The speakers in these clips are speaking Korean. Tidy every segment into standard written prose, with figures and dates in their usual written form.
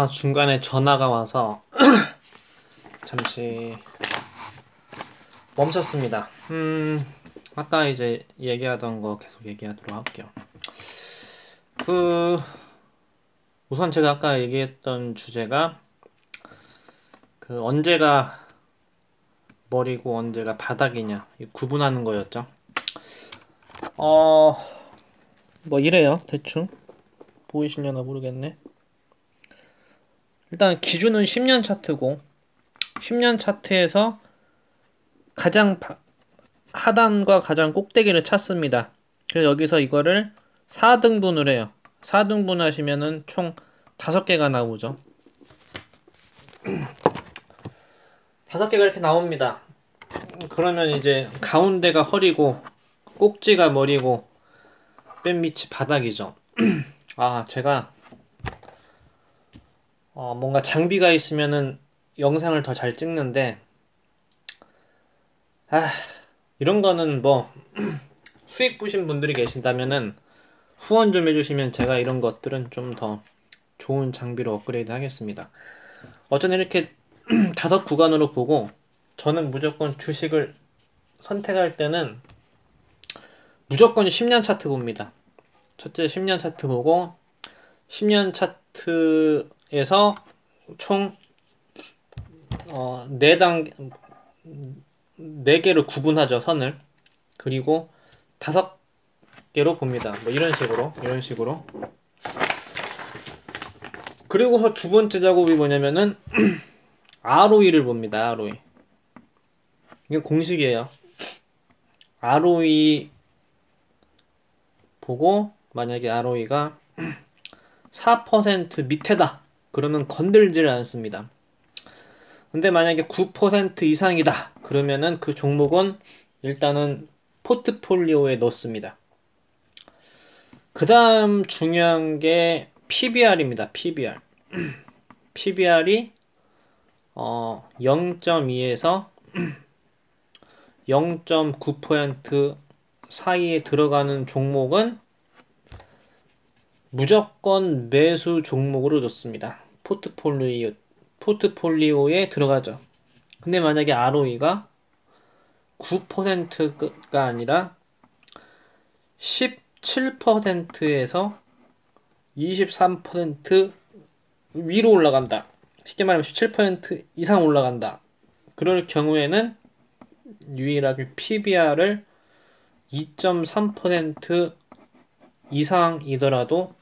중간에 전화가 와서 잠시 멈췄습니다. 아까 이제 얘기하던 거 계속 얘기하도록 할게요. 그, 우선 제가 아까 얘기했던 주제가 언제가 머리고 언제가 바닥이냐, 구분하는 거였죠. 뭐 이래요, 대충. 보이시려나 모르겠네. 일단 기준은 10년 차트고, 10년 차트에서 가장 하단과 가장 꼭대기를 찾습니다. 그래서 여기서 이거를 4등분을 해요. 4등분 하시면은 총 5개가 나오죠. 5개가 이렇게 나옵니다. 그러면 이제 가운데가 허리고 꼭지가 머리고 맨 밑이 바닥이죠. 제가 뭔가 장비가 있으면은 영상을 더 잘 찍는데 이런 거는 뭐 수익 보신 분들이 계신다면은 후원 좀 해주시면 제가 이런 것들은 좀 더 좋은 장비로 업그레이드 하겠습니다. 어쩌면 이렇게 5구간으로 보고, 저는 무조건 주식을 선택할 때는 무조건 10년 차트 봅니다. 첫째 10년 차트 보고 10년 차트에서 총 4개로 구분하죠, 선을. 그리고 5개로 봅니다. 뭐 이런 식으로. 그리고서 두 번째 작업이 뭐냐면은 ROE를 봅니다. ROE. 이게 공식이에요. ROE 보고 만약에 ROE가 4% 밑에다 그러면 건들지를 않습니다. 근데 만약에 9% 이상이다 그러면은 그 종목은 일단은 포트폴리오에 넣습니다. 그 다음 중요한 게 PBR입니다. PBR. PBR이 0.2에서 0.9% 사이에 들어가는 종목은 무조건 매수 종목으로 넣습니다. 포트폴리오에 들어가죠. 근데 만약에 ROE가 9%가 아니라 17%에서 23% 위로 올라간다. 쉽게 말하면 17% 이상 올라간다. 그럴 경우에는 유일하게 PBR을 2.3% 이상이더라도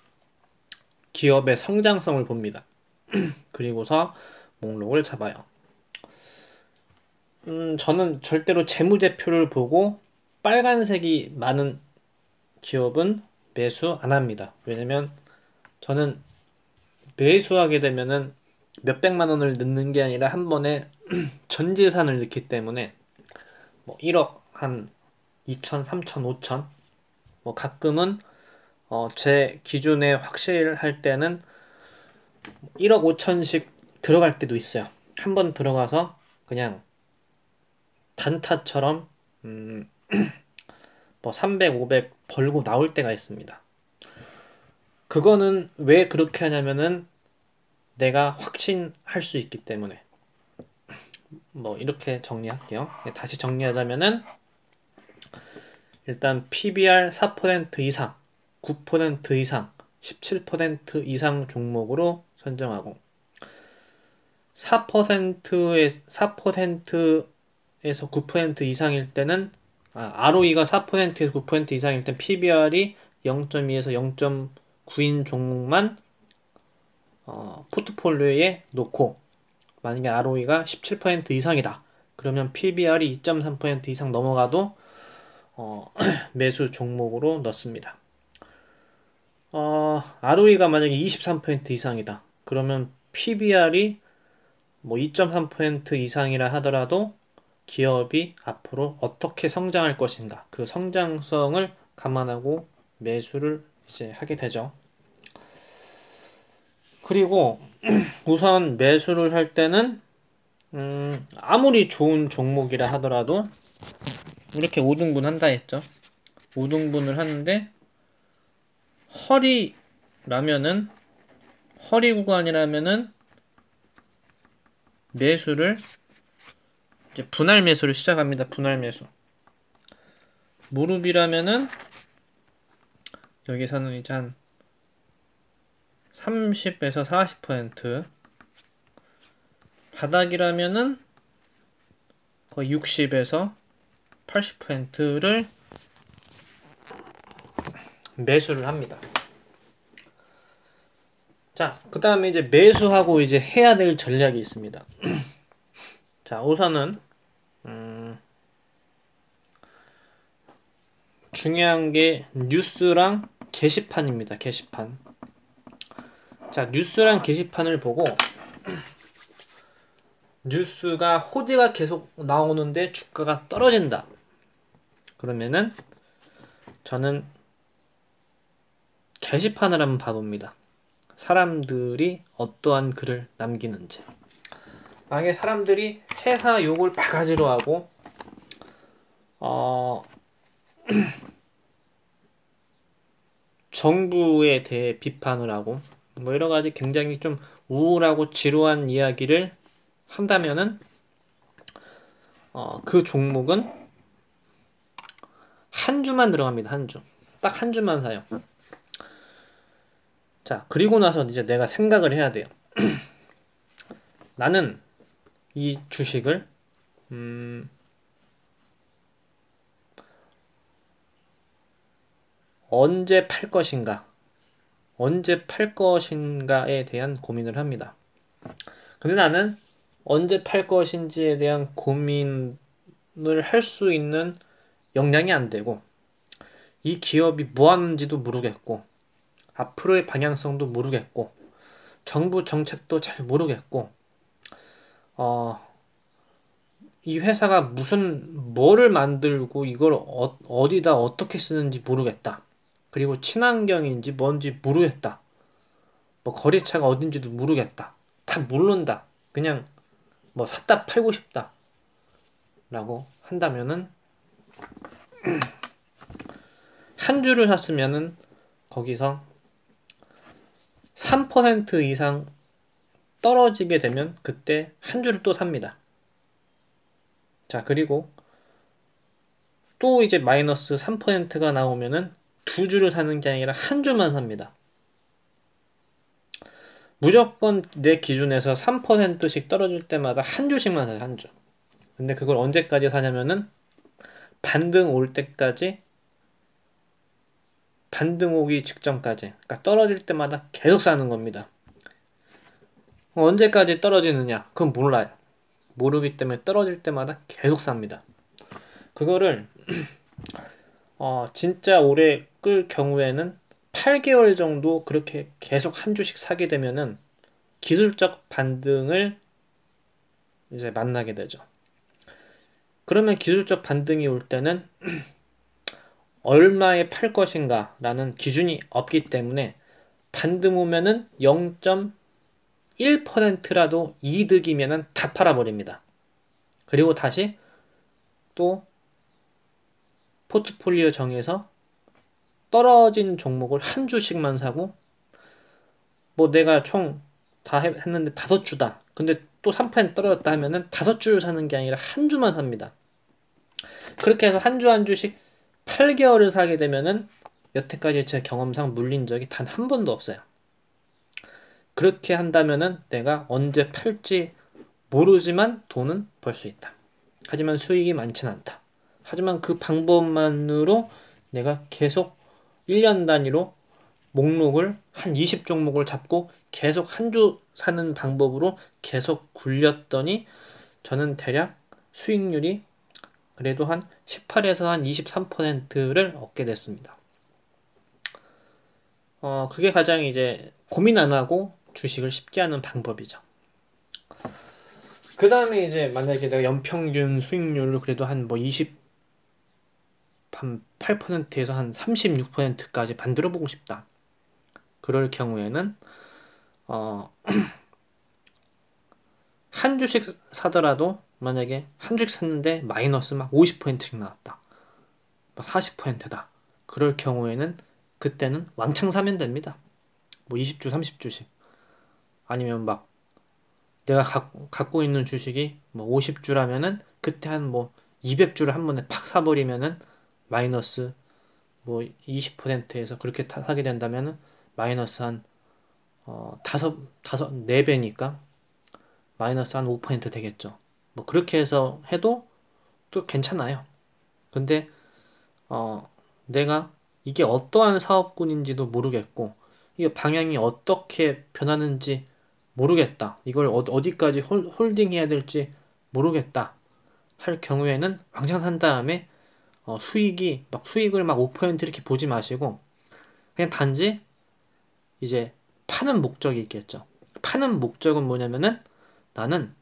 기업의 성장성을 봅니다. 그리고서 목록을 잡아요. 저는 절대로 재무제표를 보고 빨간색이 많은 기업은 매수 안 합니다. 왜냐면 저는 매수하게 되면은 몇백만 원을 넣는 게 아니라 한 번에 전 재산을 넣기 때문에 뭐 1억 한 2천, 3천, 5천 뭐 가끔은 제 기준에 확실할 때는 1억 5천씩 들어갈 때도 있어요. 한 번 들어가서 그냥 단타처럼 뭐 300, 500 벌고 나올 때가 있습니다. 그거는 왜 그렇게 하냐면은 내가 확신할 수 있기 때문에. 뭐 이렇게 정리할게요. 다시 정리하자면은 일단 PBR 4% 이상, 9% 이상, 17% 이상 종목으로 선정하고 4%에서 9% 이상일 때는 ROE가 4%에서 9% 이상일 땐 PBR이 0.2에서 0.9인 종목만 포트폴리오에 놓고, 만약에 ROE가 17% 이상이다 그러면 PBR이 2.3% 이상 넘어가도 매수 종목으로 넣습니다. ROE가 만약에 23% 이상이다 그러면 PBR이 뭐 2.3% 이상이라 하더라도 기업이 앞으로 어떻게 성장할 것인가, 그 성장성을 감안하고 매수를 이제 하게 되죠. 그리고 우선 매수를 할 때는 아무리 좋은 종목이라 하더라도 이렇게 5등분 한다 했죠. 5등분을 하는데 허리라면은 허리 구간이라면은 매수를 이제 분할 매수를 시작합니다. 분할 매수. 무릎이라면은 여기서는 이제 한 30에서 40%, 바닥이라면은 거의 60에서 80%를 매수를 합니다. 자, 그 다음에 이제 매수하고 이제 해야 될 전략이 있습니다. 자, 우선은 중요한 게 뉴스랑 게시판입니다. 게시판. 자, 뉴스랑 게시판을 보고 뉴스가 호재가 계속 나오는데 주가가 떨어진다. 그러면은 저는 게시판을 한번 봐봅니다. 사람들이 어떠한 글을 남기는지. 만약에 사람들이 회사 욕을 바가지로 하고 정부에 대해 비판을 하고 뭐 여러가지 굉장히 좀 우울하고 지루한 이야기를 한다면은 그 종목은 한 주만 들어갑니다. 한 주. 딱 한 주만 사요. 자, 그리고 나서 이제 내가 생각을 해야 돼요. 나는 이 주식을 언제 팔 것인가, 언제 팔 것인가에 대한 고민을 합니다. 근데 나는 언제 팔 것인지에 대한 고민을 할 수 있는 역량이 안 되고, 이 기업이 뭐 하는지도 모르겠고, 앞으로의 방향성도 모르겠고, 정부 정책도 잘 모르겠고, 이 회사가 뭐를 만들고 이걸 어디다 어떻게 쓰는지 모르겠다. 그리고 친환경인지 뭔지 모르겠다. 뭐 거래처가 어딘지도 모르겠다. 다 모른다. 그냥 뭐 샀다 팔고 싶다. 라고 한다면은 한 주를 샀으면은 거기서 3% 이상 떨어지게 되면 그때 한 주를 또 삽니다. 자, 그리고 또 이제 마이너스 3%가 나오면은 두 주를 사는 게 아니라 한 주만 삽니다. 무조건 내 기준에서 3%씩 떨어질 때마다 한 주씩만 사요, 한 주. 근데 그걸 언제까지 사냐면은 반등 올 때까지, 반등 오기 직전까지, 그러니까 떨어질 때마다 계속 사는 겁니다. 언제까지 떨어지느냐? 그건 몰라요. 모르기 때문에 떨어질 때마다 계속 삽니다. 그거를 진짜 오래 끌 경우에는 8개월 정도 그렇게 계속 한 주씩 사게 되면은 기술적 반등을 이제 만나게 되죠. 그러면 기술적 반등이 올 때는 얼마에 팔 것인가 라는 기준이 없기 때문에 반등 오면은 0.1%라도 이득이면은 다 팔아버립니다. 그리고 다시 또 포트폴리오 정해서 떨어진 종목을 한 주씩만 사고, 뭐 내가 총 다 했는데 5주다. 근데 또 3% 떨어졌다 하면은 5주를 사는 게 아니라 한 주만 삽니다. 그렇게 해서 한 주 한 주씩 8개월을 사게 되면은 여태까지 제 경험상 물린 적이 단 한 번도 없어요. 그렇게 한다면은 내가 언제 팔지 모르지만 돈은 벌 수 있다. 하지만 수익이 많진 않다. 하지만 그 방법만으로 내가 계속 1년 단위로 목록을 한 20종목을 잡고 계속 한 주 사는 방법으로 계속 굴렸더니 저는 대략 수익률이 그래도 한 18에서 한 23%를 얻게 됐습니다. 그게 가장 이제 고민 안 하고 주식을 쉽게 하는 방법이죠. 그 다음에 이제 만약에 내가 연평균 수익률을 그래도 한 뭐 28%에서 한 36%까지 만들어 보고 싶다. 그럴 경우에는 한 주씩 사더라도 만약에 한 주씩 샀는데 마이너스 막 50%씩 나왔다. 막 40%다. 그럴 경우에는 그때는 왕창 사면 됩니다. 뭐 20주, 30주씩. 아니면 막 내가 갖고 있는 주식이 뭐 50주라면은 그때 한 뭐 200주를 한 번에 팍 사버리면은 마이너스 뭐 20%에서 그렇게 사게 된다면은 마이너스 한 다섯 4배니까 마이너스 한 5% 되겠죠. 뭐 그렇게 해서 해도 또 괜찮아요. 근데 내가 이게 어떠한 사업군인지도 모르겠고 이게 방향이 어떻게 변하는지 모르겠다. 이걸 어디까지 홀딩해야 될지 모르겠다. 할 경우에는 왕창 산 다음에 수익을 막 5% 이렇게 보지 마시고 그냥 단지 이제 파는 목적이 있겠죠. 파는 목적은 뭐냐면은 나는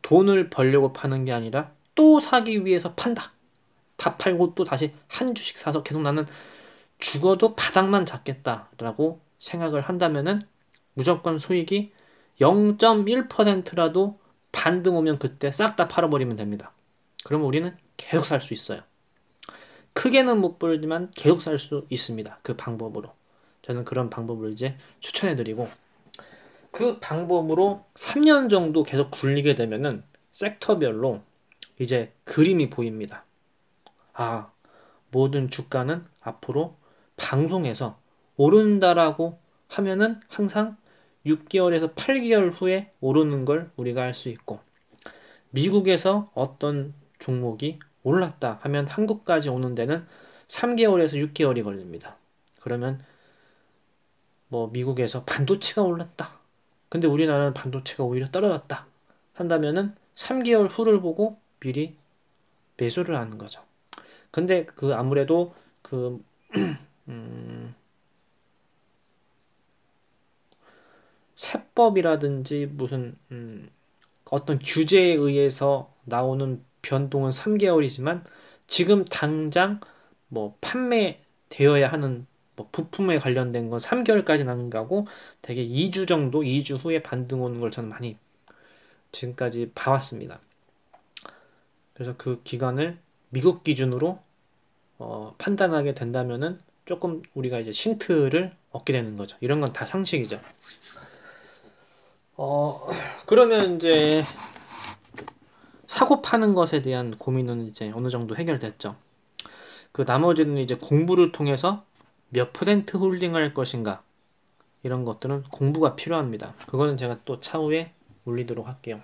돈을 벌려고 파는 게 아니라 또 사기 위해서 판다. 다 팔고 또 다시 한 주씩 사서 계속 나는 죽어도 바닥만 잡겠다라고 생각을 한다면은 무조건 수익이 0.1%라도 반등 오면 그때 싹 다 팔아버리면 됩니다. 그러면 우리는 계속 살 수 있어요. 크게는 못 벌지만 계속 살 수 있습니다. 그 방법으로. 저는 그런 방법을 이제 추천해드리고 그 방법으로 3년 정도 계속 굴리게 되면은 섹터별로 이제 그림이 보입니다. 아, 모든 주가는 앞으로 방송에서 오른다라고 하면은 항상 6개월에서 8개월 후에 오르는 걸 우리가 알 수 있고 미국에서 어떤 종목이 올랐다 하면 한국까지 오는 데는 3개월에서 6개월이 걸립니다. 그러면 뭐 미국에서 반도체가 올랐다. 근데 우리나라는 반도체가 오히려 떨어졌다. 한다면은 3개월 후를 보고 미리 매수를 하는 거죠. 근데 그 아무래도 그 세법이라든지 무슨 어떤 규제에 의해서 나오는 변동은 3개월이지만 지금 당장 뭐 판매되어야 하는 뭐 부품에 관련된 건 3개월까지 나는 거고 대개 2주 정도, 2주 후에 반등 오는 걸 저는 많이 지금까지 봐왔습니다. 그래서 그 기간을 미국 기준으로 판단하게 된다면은 조금 우리가 이제 힌트를 얻게 되는 거죠. 이런 건 다 상식이죠. 그러면 이제 사고 파는 것에 대한 고민은 이제 어느 정도 해결됐죠. 그 나머지는 이제 공부를 통해서 몇 퍼센트 홀딩할 것인가 이런 것들은 공부가 필요합니다. 그거는 제가 또 차후에 올리도록 할게요.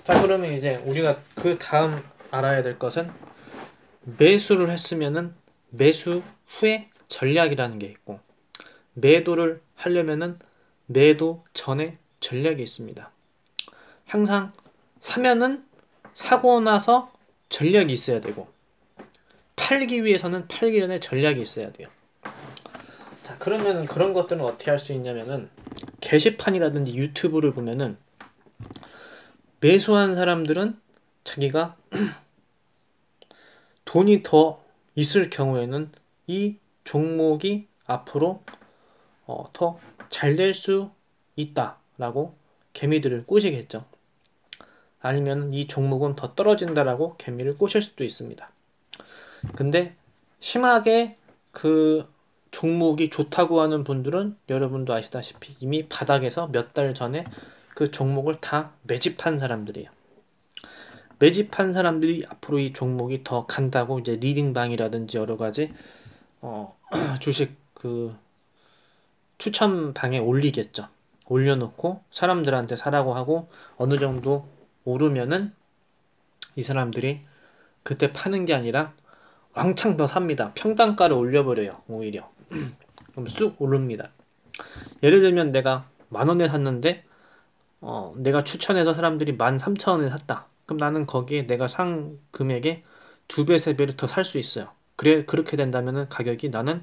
자, 그러면 이제 우리가 그 다음 알아야 될 것은 매수를 했으면은 매수 후에 전략이라는 게 있고 매도를 하려면은 매도 전에 전략이 있습니다. 항상 사면은 사고 나서 전략이 있어야 되고 팔기 위해서는 팔기 전에 전략이 있어야 돼요. 자, 그러면 그런 것들은 어떻게 할 수 있냐면은 게시판이라든지 유튜브를 보면은 매수한 사람들은 자기가 돈이 더 있을 경우에는 이 종목이 앞으로 더 잘 될 수 있다라고 개미들을 꼬시겠죠. 아니면 이 종목은 더 떨어진다라고 개미를 꼬실 수도 있습니다. 근데 심하게 그 종목이 좋다고 하는 분들은 여러분도 아시다시피 이미 바닥에서 몇 달 전에 그 종목을 다 매집한 사람들이에요. 매집한 사람들이 앞으로 이 종목이 더 간다고 이제 리딩방이라든지 여러 가지 주식 그 추천방에 올리겠죠. 올려놓고 사람들한테 사라고 하고 어느 정도 오르면은 이 사람들이 그때 파는 게 아니라 왕창 더 삽니다. 평단가를 올려버려요. 오히려. 그럼 쑥 오릅니다. 예를 들면 내가 10,000원에 샀는데 내가 추천해서 사람들이 13,000원에 샀다. 그럼 나는 거기에 내가 산 금액에 2배, 3배를 더 살 수 있어요. 그렇게 된다면은 가격이 나는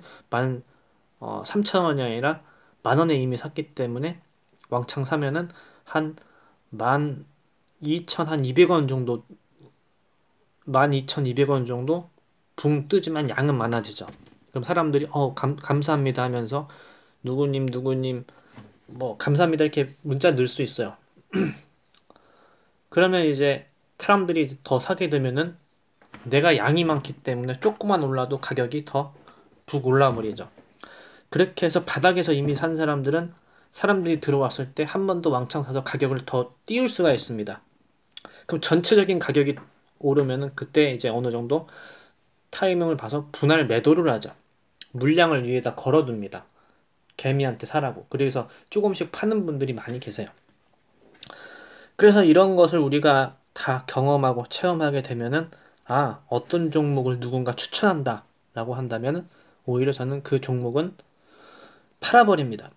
13,000원이 아니라 10,000원에 이미 샀기 때문에 왕창 사면은 한 12,200원 정도 12,200원 정도 붕 뜨지만 양은 많아지죠. 그럼 사람들이 감사합니다 하면서 누구님 뭐 감사합니다 이렇게 문자 넣을 수 있어요. 그러면 이제 사람들이 더 사게 되면은 내가 양이 많기 때문에 조금만 올라도 가격이 더 북 올라버리죠. 그렇게 해서 바닥에서 이미 산 사람들은 사람들이 들어왔을 때 한 번 더 왕창 사서 가격을 더 띄울 수가 있습니다. 그럼 전체적인 가격이 오르면은 그때 이제 어느 정도 타이밍을 봐서 분할 매도를 하죠. 물량을 위에다 걸어둡니다. 개미한테 사라고. 그래서 조금씩 파는 분들이 많이 계세요. 그래서 이런 것을 우리가 다 경험하고 체험하게 되면은 어떤 종목을 누군가 추천한다 라고 한다면 오히려 저는 그 종목은 팔아버립니다.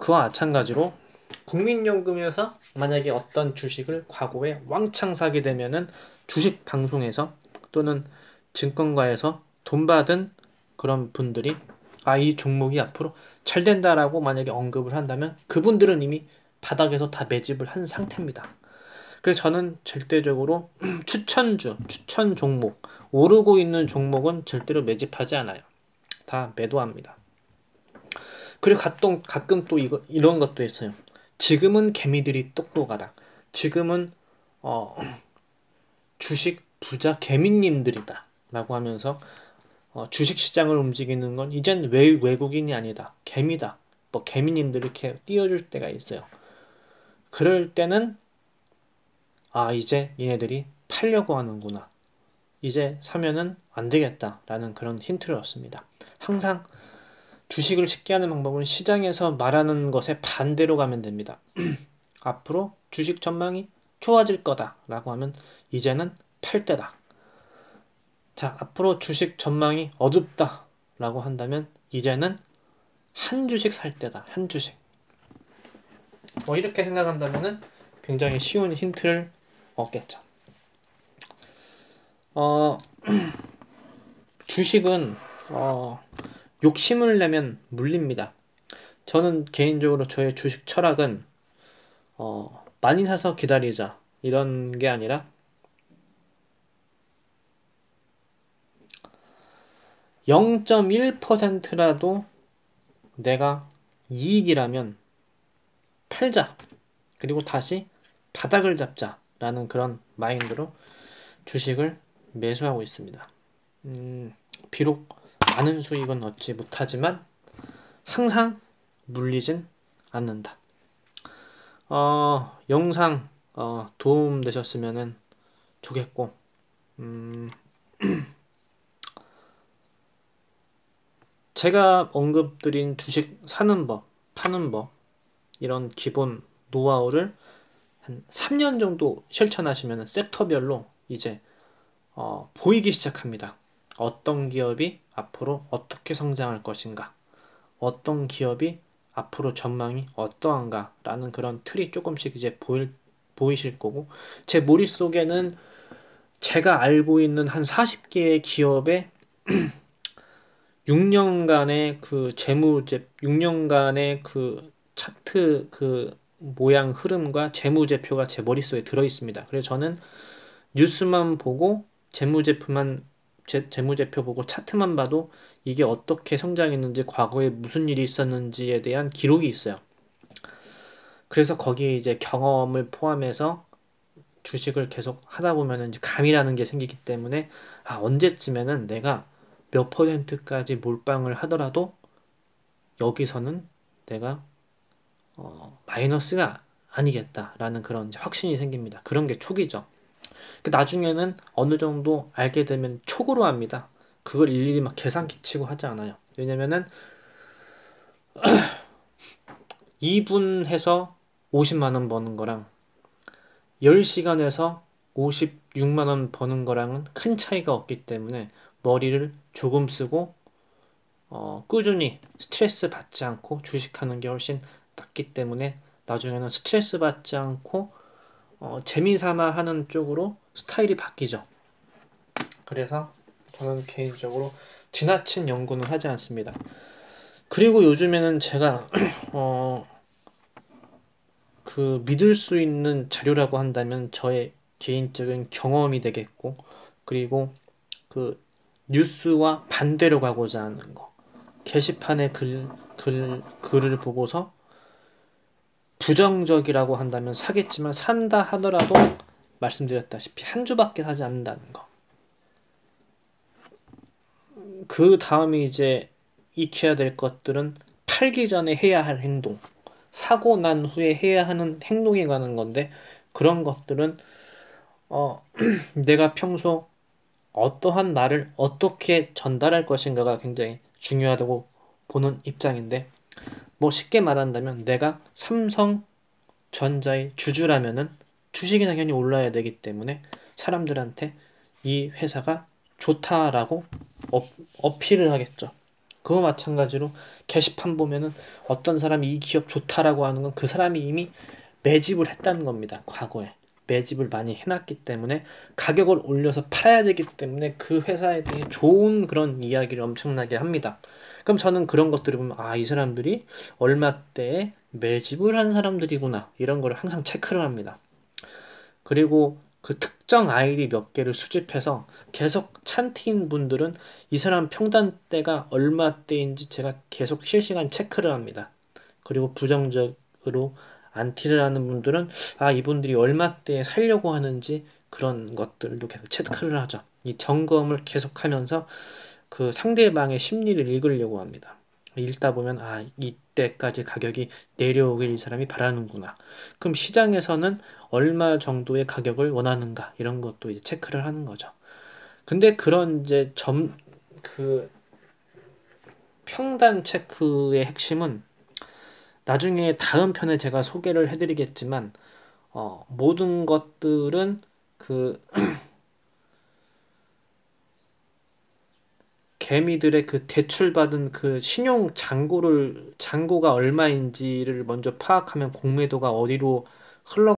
그와 마찬가지로 국민연금에서 만약에 어떤 주식을 과거에 왕창 사게 되면은 주식 방송에서 또는 증권가에서 돈 받은 그런 분들이 이 종목이 앞으로 잘 된다라고 만약에 언급을 한다면 그분들은 이미 바닥에서 다 매집을 한 상태입니다. 그래서 저는 절대적으로 추천 종목, 오르고 있는 종목은 절대로 매집하지 않아요. 다 매도합니다. 그리고 가끔 또 이런 것도 있어요. 지금은 개미들이 똑똑하다. 지금은 주식 부자 개미님들이다. 라고 하면서 주식시장을 움직이는 건 이젠 외국인이 아니다. 개미다. 뭐 개미님들 이렇게 띄워줄 때가 있어요. 그럴 때는 이제 얘네들이 팔려고 하는구나. 이제 사면은 안 되겠다. 라는 그런 힌트를 얻습니다. 항상 주식을 쉽게 하는 방법은 시장에서 말하는 것에 반대로 가면 됩니다. 앞으로 주식 전망이 좋아질 거다 라고 하면 이제는 팔 때다. 자, 앞으로 주식 전망이 어둡다 라고 한다면 이제는 한 주식 살 때다. 한 주식. 이렇게 생각한다면 굉장히 쉬운 힌트를 얻겠죠. 주식은 욕심을 내면 물립니다. 저는 개인적으로 저의 주식 철학은 많이 사서 기다리자 이런 게 아니라 0.1%라도 내가 이익이라면 팔자. 그리고 다시 바닥을 잡자 라는 그런 마인드로 주식을 매수하고 있습니다. 비록 많은 수익은 얻지 못하지만 항상 물리진 않는다. 영상 도움 되셨으면 좋겠고 제가 언급드린 주식 사는 법, 파는 법 이런 기본 노하우를 한 3년 정도 실천하시면 섹터별로 이제 보이기 시작합니다. 어떤 기업이 앞으로 어떻게 성장할 것인가, 어떤 기업이 앞으로 전망이 어떠한가 라는 그런 틀이 조금씩 이제 보이실 거고, 제 머릿속에는 제가 알고 있는 한 40개의 기업의 6년간의 그 6년간의 그 차트 그 모양 흐름과 재무제표가 제 머릿속에 들어 있습니다. 그래서 저는 뉴스만 보고 재무제표 보고 차트만 봐도 이게 어떻게 성장했는지 과거에 무슨 일이 있었는지에 대한 기록이 있어요. 그래서 거기에 이제 경험을 포함해서 주식을 계속 하다 보면 이제 감이라는 게 생기기 때문에 언제쯤에는 내가 몇 %까지 몰빵을 하더라도 여기서는 내가 마이너스가 아니겠다라는 그런 확신이 생깁니다. 그런 게 촉이죠. 나중에는 어느 정도 알게 되면 촉으로 합니다. 그걸 일일이 막 계산기 치고 하지 않아요. 왜냐면은 2분 해서 50만원 버는 거랑 10시간 해서 56만원 버는 거랑은 큰 차이가 없기 때문에 머리를 조금 쓰고 꾸준히 스트레스 받지 않고 주식하는 게 훨씬 낫기 때문에 나중에는 스트레스 받지 않고 재미삼아 하는 쪽으로 스타일이 바뀌죠. 그래서 저는 개인적으로 지나친 연구는 하지 않습니다. 그리고 요즘에는 제가 그 믿을 수 있는 자료라고 한다면 저의 개인적인 경험이 되겠고, 그리고 그 뉴스와 반대로 가고자 하는 거, 게시판에 글을 보고서 부정적이라고 한다면 사겠지만 산다 하더라도 말씀드렸다시피 한 주밖에 사지 않는다는 거. 그 다음에 이제 익혀야 될 것들은 팔기 전에 해야 할 행동, 사고 난 후에 해야 하는 행동에 관한 건데 그런 것들은 내가 평소 어떠한 말을 어떻게 전달할 것인가가 굉장히 중요하다고 보는 입장인데 뭐 쉽게 말한다면 내가 삼성전자의 주주라면은 주식이 당연히 올라야 되기 때문에 사람들한테 이 회사가 좋다라고 어필을 하겠죠. 그거 마찬가지로 게시판 보면은 어떤 사람이 이 기업 좋다라고 하는 건 그 사람이 이미 매집을 했다는 겁니다. 과거에. 매집을 많이 해놨기 때문에 가격을 올려서 팔아야 되기 때문에 그 회사에 대해 좋은 그런 이야기를 엄청나게 합니다. 그럼 저는 그런 것들을 보면 아, 이 사람들이 얼마대에 매집을 한 사람들이구나 이런 걸 항상 체크를 합니다. 그리고 그 특정 아이디 몇 개를 수집해서 계속 찬티인 분들은 이 사람 평단대가 얼마대인지 제가 계속 실시간 체크를 합니다. 그리고 부정적으로 안티를 하는 분들은 아, 이분들이 얼마대에 살려고 하는지 그런 것들도 계속 체크를 하죠. 이 점검을 계속하면서 그 상대방의 심리를 읽으려고 합니다. 읽다 보면 아, 이때까지 가격이 내려오길 이 사람이 바라는구나. 그럼 시장에서는 얼마 정도의 가격을 원하는가 이런 것도 이제 체크를 하는 거죠. 근데 그런 이제 그 평단 체크의 핵심은 나중에 다음 편에 제가 소개를 해드리겠지만 모든 것들은 그 개미들의 그 대출받은 그 신용 잔고가 얼마인지를 먼저 파악하면 공매도가 어디로 흘러